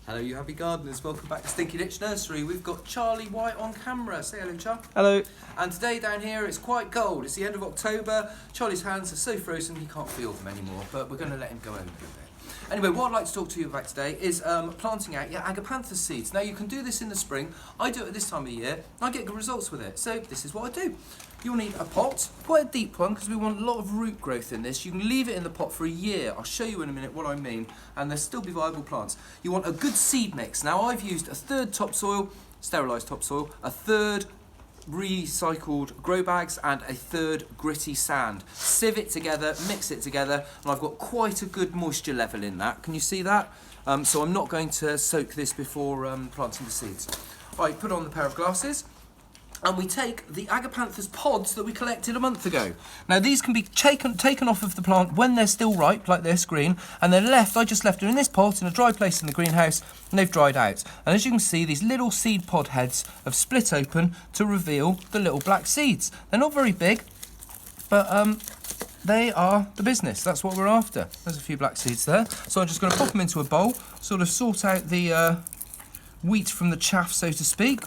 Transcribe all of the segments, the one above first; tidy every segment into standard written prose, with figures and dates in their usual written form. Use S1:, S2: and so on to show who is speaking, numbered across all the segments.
S1: Hello you happy gardeners, welcome back to Stinky Ditch Nursery. We've got Charlie White on camera. Say hello, Char.
S2: Hello.
S1: And today down here it's quite cold. It's the end of October. Charlie's hands are so frozen he can't feel them anymore, but we're going to let him go over a bit. Anyway, what I'd like to talk to you about today is planting out your agapanthus seeds. Now you can do this in the spring. I do it at this time of year and I get good results with it. So this is what I do. You'll need a pot, quite a deep one because we want a lot of root growth in this. You can leave it in the pot for a year. I'll show you in a minute what I mean, and they'll still be viable plants. You want a good seed mix. Now I've used a third topsoil, sterilised topsoil, a third recycled grow bags and a third gritty sand. Sieve it together, mix it together, and I've got quite a good moisture level in that. Can you see that? So I'm not going to soak this before planting the seeds. Right, put on the pair of glasses. And we take the agapanthus pods that we collected a month ago. Now these can be taken off of the plant when they're still ripe, like this, green, and they're left, I just left them in this pot in a dry place in the greenhouse, and they've dried out. And as you can see, these little seed pod heads have split open to reveal the little black seeds. They're not very big, but they are the business. That's what we're after. There's a few black seeds there. So I'm just going to pop them into a bowl, sort of sort out the wheat from the chaff, so to speak.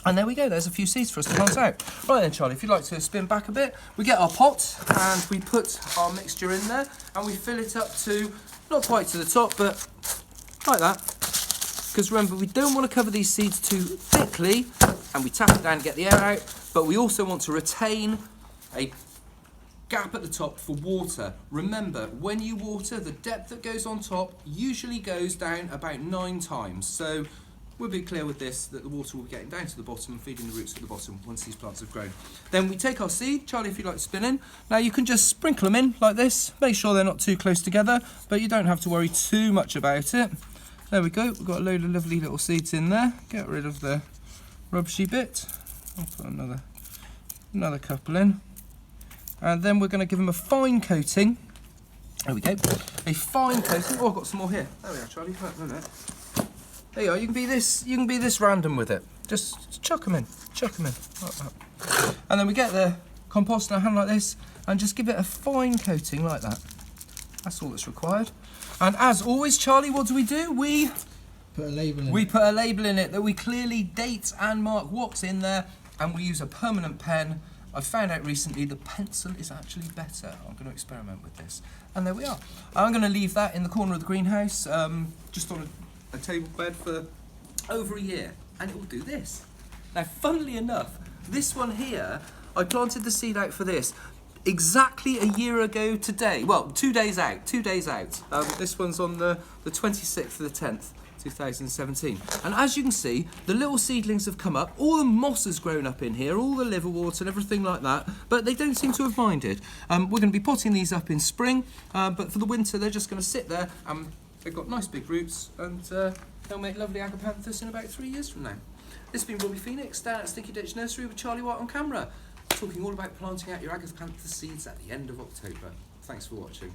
S1: And there we go, there's a few seeds for us to plant out. Right then, Charlie, if you'd like to spin back a bit, we get our pot and we put our mixture in there and we fill it up to, not quite to the top, but like that. Because remember, we don't want to cover these seeds too thickly, and we tap it down to get the air out, but we also want to retain a gap at the top for water. Remember, when you water, the depth that goes on top usually goes down about 9 times. So we'll be clear with this, that the water will be getting down to the bottom and feeding the roots at the bottom once these plants have grown. Then we take our seed. Charlie, if you'd like to spin in. Now you can just sprinkle them in like this. Make sure they're not too close together, but you don't have to worry too much about it. There we go. We've got a load of lovely little seeds in there. Get rid of the rubbishy bit. I'll put another couple in. And then we're going to give them a fine coating. There we go. A fine coating. Oh, I've got some more here. There we are, Charlie. Wait a minute. There you are. You can be this random with it. Just chuck them in, like that. And then we get the compost in our hand like this, and just give it a fine coating like that. That's all that's required. And as always, Charlie, what do? We
S2: Put a label in.
S1: We put a label in it that we clearly date and mark what's in there, and we use a permanent pen. I found out recently the pencil is actually better. I'm going to experiment with this. And there we are. I'm going to leave that in the corner of the greenhouse, just on a table bed for over a year, and it will do this. Now, funnily enough, this one here, I planted the seed out for this exactly a year ago today. Well, 2 days out. This one's on the 26th of the 10th, 2017. And as you can see, the little seedlings have come up. All the moss has grown up in here, all the liverwort and everything like that, but they don't seem to have minded. We're going to be potting these up in spring, but for the winter, they're just going to sit there. They've got nice big roots, and they'll make lovely agapanthus in about 3 years from now. This has been Robbie Phoenix down at Stinky Ditch Nursery with Charlie White on camera, talking all about planting out your agapanthus seeds at the end of October. Thanks for watching.